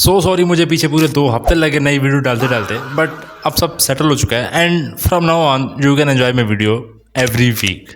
So sorry, मुझे पीछे पूरे 2 हफ्ते लगे नई वीडियो डालते डालते, बट अब सब सेटल हो चुका है and from now on you can enjoy my video every week.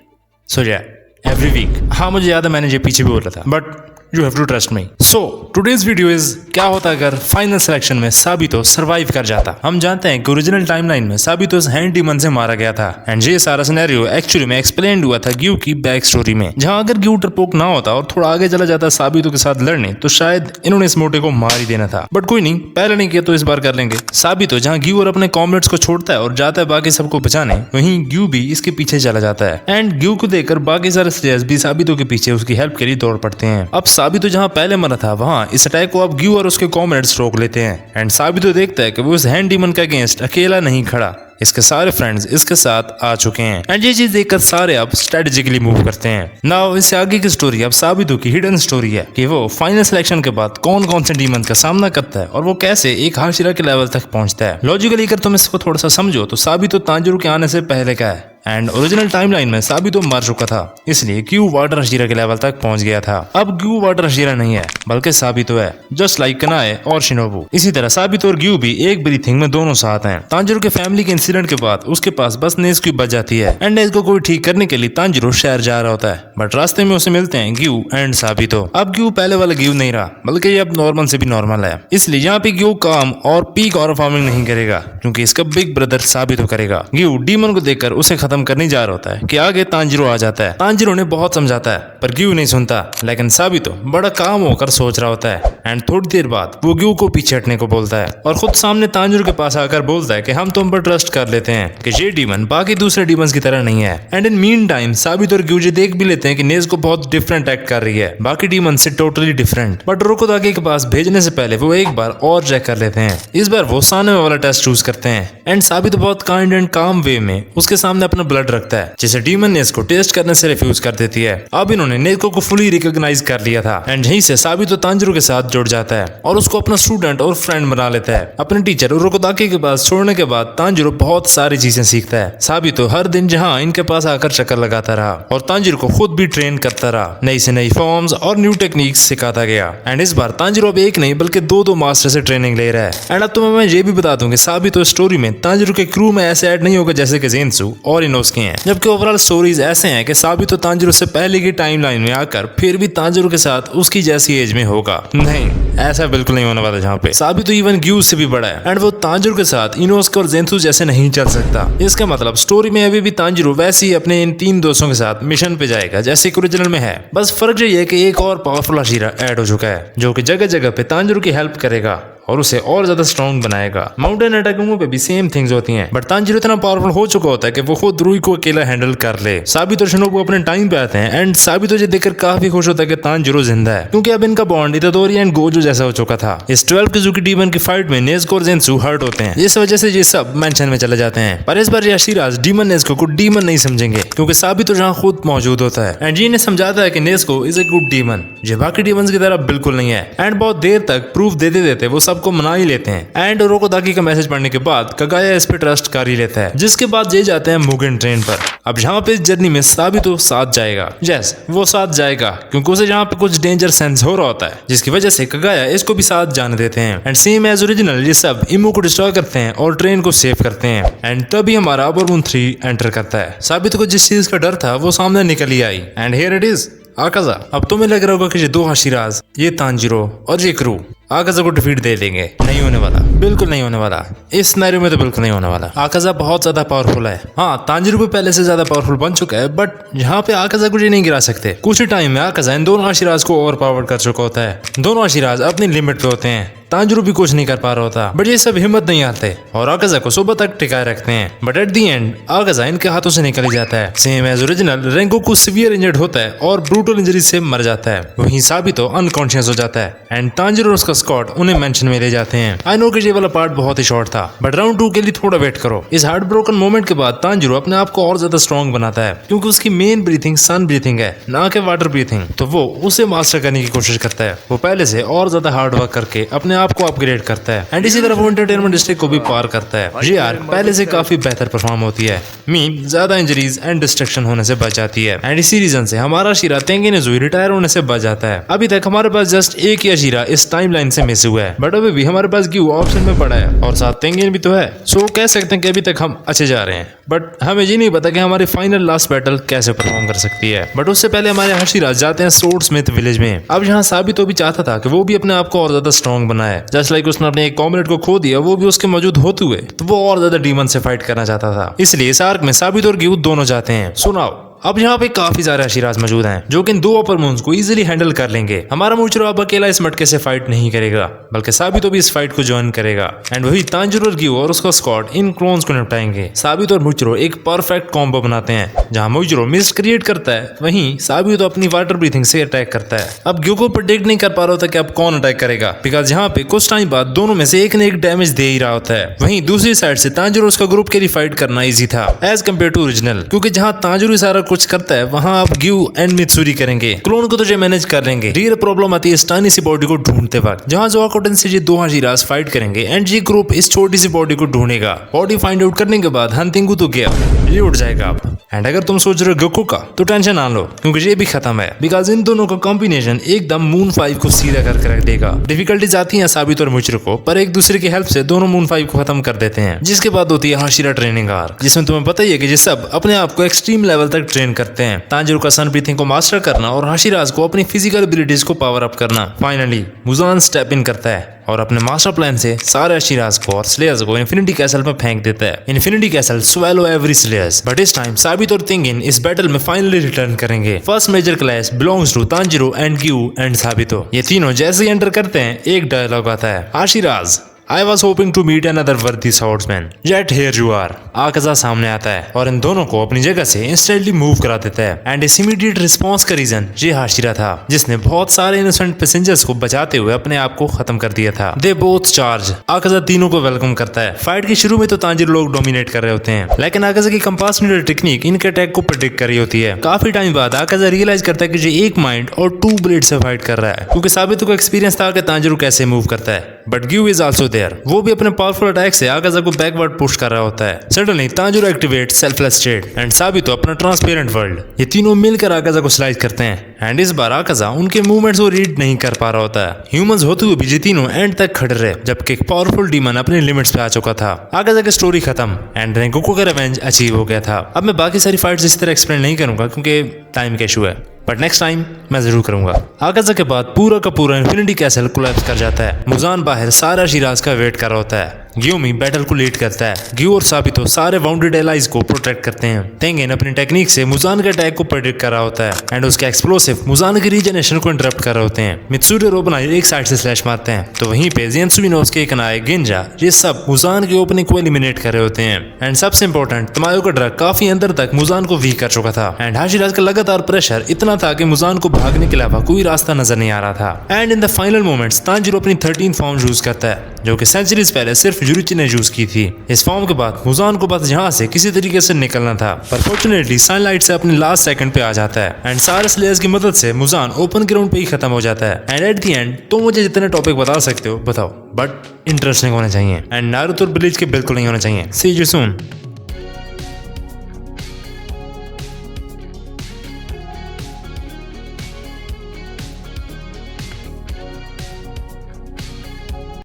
So yeah every week. हाँ, मुझे याद है मैंने ये पीछे भी बोला था, but you have to trust me. So today's video is क्या होता अगर फाइनल सिलेक्शन में साबितो सरवाइव कर जाता। हम जानते हैं कि ओरिजिनल टाइमलाइन में साबितो इस हैंड डीमन से मारा गया था एंड ये सारा सिनेरियो एक्चुअली में एक्सप्लेन हुआ था ग्यू की बैक स्टोरी में, जहां अगर ग्यू डरपोक ना होता और थोड़ा आगे चला जाता साबितो के साथ लड़ने तो शायद इन्होंने इस मोटे को मार ही देना था। बट कोई नहीं, पहले नहीं किया तो इस बार कर लेंगे। साबितो जहां ग्यू और अपने कॉमरेड्स को छोड़ता है और जाता है बाकी सबको बचाने, वहीं ग्यू भी इसके पीछे चला जाता है एंड ग्यू को देखकर बाकी सारे स्लेयर्स भी साबितो के पीछे उसकी हेल्प के लिए दौड़ पड़ते हैं। अब साबितो जहां पहले मरा था वहां इस अटैक को अब ग्यू और उसके कॉमरेड्स रोक लेते हैं एंड साबितो देखता है कि वो इस हैंड डीमन के अगेंस्ट अकेला नहीं खड़ा, इसके सारे फ्रेंड्स इसके साथ आ चुके हैं एंड ये चीज देखकर सारे अब स्ट्रेटेजिकली मूव करते हैं। नाउ इससे आगे की स्टोरी अब साबितो की हिडन स्टोरी है कि वो फाइनल सिलेक्शन के बाद कौन कौन से डीमन का सामना करता है और वो कैसे एक हाशिरा के लेवल तक पहुंचता है। लॉजिकली अगर तुम इसको थोड़ा सा समझो तो साबितो तांजिरो के आने से पहले का है एंड ओरिजिनल टाइमलाइन में साबितो मर चुका था, इसलिए ग्यू वाटर हशीरा के लेवल तक पहुंच गया था। अब ग्यू वाटर हशीरा नहीं है बल्कि साबितो है, जस्ट लाइक कनाए और शिनोबू। इसी तरह साबितो और ग्यू भी एक ब्रीथिंग में दोनों साथ हैं। तांजिरो के फैमिली के इंसिडेंट के बाद उसके पास बस नेज़ुको बच जाती है एंड नेज़ुको को ठीक करने के लिए तांजिरो शहर जा रहा होता है, बट रास्ते में उसे मिलते हैं ग्यू एंड साबितो। अब ग्यू पहले वाला ग्यू नहीं रहा बल्कि ये अब नॉर्मल से भी नॉर्मल है, इसलिए यहाँ पे ग्यू काम और पीक और फार्मिंग नहीं करेगा क्योंकि इसका बिग ब्रदर साबितो करेगा। ग्यू डीमन को देखकर उसे खत्म करने जा रहा होता है कि आगे तांजिरो आ जाता है। तांजिरो ने बहुत समझाता है पर ग्यू नहीं सुनता, लेकिन साबितो बड़ा काम होकर सोच रहा होता है एंड थोड़ी देर बाद वो ग्यू को पीछे हटने को बोलता है और खुद सामने तांजिरो के पास आकर बोलता है कि हम तुम पर ट्रस्ट कर लेते हैं कि ये डीमन बाकी दूसरे डीमंस की तरह नहीं है। एंड इन मीन टाइम साबितो और ग्यू ये देख भी लेते हैं कि नेज़ुको बहुत डिफरेंट एक्ट कर रही है, बाकी डीमन से टोटली डिफरेंट। बट रोकोदाकी के पास भेजने से पहले वो एक बार और चेक कर लेते हैं। इस बार वो सामने वाला टेस्ट चूज करते हैं एंड साबितो बहुत काइंड एंड काम वे में उसके सामने अपना ब्लड रखता है, जिसे डीमन ने इसको टेस्ट करने से रिफ्यूज कर देती है। अब इन्होंने नेज़ुको को फुली रिकॉग्नाइज कर लिया था एंड यहीं से साबितो तांजिरो के साथ जुड़ जाता है और उसको अपना स्टूडेंट और फ्रेंड बना लेता है। अपने टीचर रोकोदाकी के पास छोड़ने के बाद तांजिरो बहुत सारी चीजें सीखता है। साबितो हर दिन जहां इनके पास आकर चक्कर लगाता रहा और तांजिरो को खुद भी ट्रेन करता रहा, नई से नई फॉर्म्स और न्यू टेक्निक्स सिखाता गया एंड इस बार तांजिरो अब एक नहीं बल्कि दो मास्टर से ट्रेनिंग ले रहा है। एंड अब तुम्हें मैं ये भी बता दूं कि साबितो स्टोरी में तांजिरो के क्रू में ऐसे ऐड नहीं होगा जैसे कि ज़ेन्सु और इनोसुके हैं, जबकि ओवरऑल स्टोरीज ऐसे हैं कि साबितो तांजिरो से पहले की टाइमलाइन में आकर फिर भी तांजिरो के साथ उसकी जैसी एज में होगा। नहीं, ऐसा बिल्कुल नहीं होने वाला। जहाँ पे साबितो इवन ग्यू से भी बड़ा है एंड वो तांजिरो के साथ इनोसुके और ज़ेन्सु जैसे नहीं चल सकता। इसका मतलब स्टोरी में अभी भी तांजिरो वैसे ही अपने इन 3 दोस्तों के साथ मिशन पे जाएगा जैसे कि ओरिजिनल में है। बस फर्क ये है कि एक और पावरफुल हशीरा ऐड हो चुका है जो कि जगह जगह पे तांजिरो की हेल्प करेगा और उसे और ज्यादा स्ट्रॉन्ग बनाएगा। माउंटेन अटैकों पे भी सेम थिंग्स होती हैं, बट तांजिरो इतना पावरफुल हो चुका होता है कि वो खुद रुई को अकेला हैंडल कर ले। साबितो और शिनोबू अपने टाइम पे आते हैं एंड साबितो ये देखकर काफी खुश होता है कि तांजिरो जिंदा है, क्योंकि अब इनका बॉन्ड इतादोरी एंड गोजो जैसा हो चुका था। इस 12 किजुकी डीमन की फाइट में नेज़ुको और ज़ेन्सु हर्ट होते हैं, इस वजह से ये सब मेंशन में चले जाते हैं। पर इस बार ये हशीराज डीमन नेज़ुको को डीमन नहीं समझेंगे क्योंकि साबितो जहाँ खुद मौजूद होता है एंड ये इन्हें समझाता है कि Nezuko is a good demon, ये बाकी डीमंस की तरह बिल्कुल नहीं है। एंड बहुत देर तक प्रूफ देते देते वो सबको मना ही लेते हैं एंड रोकोदाकी का मैसेज पढ़ने के बाद कगाया इस पे ट्रस्ट कर ही लेता है, जिसके बाद ये जाते हैं मुगेन ट्रेन पर। अब यहाँ पे इस जर्नी में साबितो साथ जाएगा, यस वो साथ जाएगा क्योंकि उसे यहाँ पे कुछ डेंजर सेंस हो रहा होता है, जिसकी वजह से कगाया इसको भी साथ जाने देते हैं एंड सेम एज ओरिजिनल ये सब इमू को डिस्ट्रॉय करते हैं और ट्रेन को सेव करते हैं एंड तभी हमारा अपर मून 3 एंटर करता है। साबितो को जिस चीज का डर था वो सामने निकल ही आई एंड हियर इट इज आकाज़ा। अब तुम्हें लग रहा होगा कि ये 2 हशीराज, ये तांजिरो और ये क्रू आकाज़ा को डिफीट दे देंगे। नहीं होने वाला, बिल्कुल नहीं होने वाला। इस सिनेरियो में तो बिल्कुल नहीं होने वाला। आकाज़ा बहुत ज्यादा पावरफुल है। हाँ, तांजिरो भी पहले से ज्यादा पावरफुल बन चुका है, बट यहाँ पे आकाज़ा को ये नहीं गिरा सकते। कुछ ही टाइम में आकाज़ा इन दोनों हशीराज को ओवर पावर कर चुका होता है। दोनों हशीराज अपनी लिमिट पे होते हैं। तांजिरो भी कुछ नहीं कर पा रहा होता, बट ये सब हिम्मत नहीं आते और आकाज़ा को सुबह तक टिकाए रखते हैं। But at the end Akaza इनके हाथों से निकल जाता है। Same as original Rengoku severe injured होता है और ब्रूटल इंजरी से मर जाता है। वहीं साबितो अनकॉन्शियस हो जाता है एंड तांजिरो और उसका स्क्वाड उन्हें मेंशन में ले जाते हैं। आई नो कि ये वाला पार्ट बहुत ही शॉर्ट था, बट राउंड 2 के लिए थोड़ा वेट करो। इस हार्ट ब्रोकन मोमेंट के बाद तांजिरो अपने आप को और ज्यादा स्ट्रॉन्ग बनाता है क्योंकि उसकी मेन ब्रीथिंग सन ब्रीथिंग है, ना कि वाटर ब्रीथिंग। तो वो उसे मास्टर करने की कोशिश करता है। वो पहले से और ज्यादा हार्ड वर्क करके अपने आप को अपग्रेड करता है एंड इसी तरह वो एंटरटेनमेंट डिस्ट्रिक्ट को भी पार करता है। ये आर्क पहले से काफी बेहतर परफॉर्म होती है, मीन ज्यादा इंजरीज एंड डिस्ट्रक्शन होने से बच जाती है एंड इसी रीजन से हमारा शीरा तेंगिन इज़ुई रिटायर होने से बच जाता है। अभी तक हमारे पास जस्ट एक ही शीरा इस टाइमलाइन से मिस हुआ है, बट अभी भी हमारे पास ग्यू ऑप्शन में पड़ा है और साथ तेंगिन भी तो है। सो कह सकते हैं कि अभी तक हम अच्छे जा रहे हैं, बट हमें ये नहीं पता कि हमारी फाइनल लास्ट बैटल कैसे परफॉर्म कर सकती है। बट उससे पहले हमारे हाशिरा जाते हैं सोर्डस्मिथ विलेज में। अब यहाँ साबितो भी चाहता था कि वो भी अपने आप को और ज्यादा स्ट्रॉन्ग बनाए, जस्ट लाइक उसने अपने एक कॉमरेड को खो दिया, वो भी उसके मौजूद होते हुए तो वो और ज्यादा डीमन से फाइट करना चाहता था। इसलिए इस आर्क में साबित और ग्यू दोनों जाते हैं। सुनाओ, अब यहाँ पे काफी सारे हशीराज मौजूद हैं जो कि इन दो अपर मून्स को इजीली हैंडल कर लेंगे। हमारा मूचरो अब अकेला इस मटके से फाइट नहीं करेगा, बल्कि साबितो भी इस फाइट को ज्वाइन करेगा एंड वही तांजिरो और ग्यू और उसका स्क्वाड इन क्लोन्स को निपटाएंगे। साबितो और मूचरो एक परफेक्ट कॉम्बो बनाते हैं जहाँ मूचरो मिस्ट क्रिएट करता है, वहीं साबितो अपनी वाटर ब्रीथिंग से अटैक करता है। अब ग्यू को प्रेडिक्ट नहीं कर पा रहा होता कि अब कौन अटैक करेगा, बिकॉज यहाँ पे कुछ टाइम बाद दोनों में से एक ने एक डैमेज दे ही रहा होता है। वहीं दूसरी साइड से तांजिरो उसका ग्रुप के लिए फाइट करना इजी था एज कम्पेयर टू ओरिजिनल, क्योंकि जहाँ तांजिरो सारा कुछ करता है वहाँ आप ग्यू एंड मित्सुरी करेंगे, क्लोन को तो मैनेज कर लेंगे। रियल प्रॉब्लम आती है इस टाइनी सी बॉडी को ढूंढते वक्त, जहाँ जोआकोटन से ये दो हशीराज फाइट करेंगे एंड ये ग्रुप इस छोटी सी बॉडी को ढूंढेगा। बॉडी फाइंड आउट करने के बाद हंटिंगू तो गया, ये उठ जाएगा आप। एंड अगर तुम सोच रहे हो गोकू का, तो टेंशन ना लो, क्योंकि ये भी खत्म है, बिकॉज इन दोनों का कॉम्बिनेशन एकदम मून 5 को सीधा करके रख देगा। डिफिकल्टीज आती है साबित और मुचरो को, पर एक दूसरे की हेल्प से दोनों मून 5 को खत्म कर देते हैं। जिसके बाद होती है हाशिरा ट्रेनिंग आर्क, जिसमें तुम्हें पता ही है कि ये सब अपने आप को एक्सट्रीम लेवल तक ट्रेन करते हैं। तांजिरो का सन ब्रीथिंग को मास्टर करना और हाशिराज को अपनी फिजिकल एबिलिटीज को पावर अप करना। फाइनली मुजान स्टेप इन करता है और अपने मास्टर प्लान से सारे हशीराज को और स्लेयर्स को इन्फिनिटी कैसल में फेंक देता है। Infinity castle swallow every slayers, but इस टाइम साबित और तेंगिन इस बैटल में फाइनली रिटर्न करेंगे। First major clash belongs to Tanjiro and Giyu and Sabito. ये तीनों जैसे ही एंटर करते हैं एक डायलॉग आता है, Hashiras I was hoping to meet another worthy swordsman, yet here you are। Akaza सामने आता है और इन दोनों को अपनी जगह से इंस्टेंटली मूव करा देता है एंड इस इमीडिएट रिस्पॉन्स का रीजन ये हाशिरा था, जिसने बहुत सारे इनोसेंट पैसेंजर्स को बचाते हुए अपने आप को खत्म कर दिया था। They both charge. आकाजा तीनों को वेलकम करता है। फाइट के शुरू में तो तांजिरो लोग डोमिनेट कर रहे होते हैं, लेकिन आकाजा की कंपास नीडल टेक्निक इनके अटैक को प्रेडिक्ट कर रही होती है। काफी टाइम बाद आकाजा रियलाइज करता है कि ये एक माइंड और 2 ब्लेड से फाइट कर रहा है, क्योंकि साबितो को एक्सपीरियंस था कि तांजिरो कैसे मूव करता है। But Gyu is also there, वो भी अपने पावरफुल अटैक से आकाजा को बैकवर्ड पुश कर रहा होता है। Suddenly Tanjiro activate selfless state and Sabito अपना ट्रांसपेरेंट वर्ल्ड। ये तीनों मिलकर आकाजा को स्लाइस करते हैं एंड इस बार आकाजा उनके मूवमेंट्स को रीड नहीं कर पा रहा होता है। ह्यूमंस होते हुए भी ये तीनों एंड तक खड़े रहे, जबकि एक पावरफुल डीमन अपने लिमिट्स पे आ चुका था। आकाजा की स्टोरी खत्म एंड रेंगोकू का रिवेंज अचीव हो गया था। अब मैं बाकी सारी फाइट्स इस तरह एक्सप्लेन नहीं करूंगा क्योंकि टाइम का इशू है, बट नेक्स्ट टाइम मैं जरूर करूंगा। आकाजा के बाद पूरा का पूरा इन्फिनिटी कैसल कोलैप्स कर जाता है। मुजान बाहर सारा शिराज का वेट कर रहा होता है। ग्यूमी बैटल को लीड करता है। ग्यू और साबितो सारे वाउंडेड एलाइज को प्रोटेक्ट करते हैं। तेंगिन अपनी टेक्निक से मुजान के अटैक को प्रेडिक्ट कर रहा होता है एंड उसके एक्सप्लोसिव मुजान के रीजनरेशन को इंटरप्ट कर रहे होते हैं। मित्सुरी और रोबनाई एक साइड से स्लैश मारते हैं, तो वहीं पे ज़ेन्सुइनोस्के, कनाए, गिंजा ये सब मुजान की ओपनिंग को एलिमिनेट कर रहे होते हैं। एंड सबसे इंपॉर्टेंट, तमायो का ड्रग काफी अंदर तक मुजान को वीक कर चुका था एंड हाशिराज का लगातार प्रेशर इतना था कि मुजान को भागने के अलावा कोई रास्ता नजर नहीं आ रहा था। And in the final moments Tanjiro अपनी 13th फॉर्म यूज करता है, जो कि सेंचुरीज पहले सिर्फ युरिची ने यूज की थी। इस फॉर्म के बाद मुजान को बस यहाँ से किसी तरीके से निकलना था, पर फॉर्चुनेटली सनलाइट से अपने लास्ट सेकंड पे आ जाता है एंड सारे स्लेयर्स की मदद से मुजान ओपन ग्राउंड पे ही खत्म हो जाता है। एंड एट द एंड तो मुझे जितने टॉपिक बता सकते हो बताओ, बट इंटरेस्टिंग होने चाहिए एंड नारुतो और ब्लीच के बिल्कुल नहीं होने चाहिए। सी यू सून।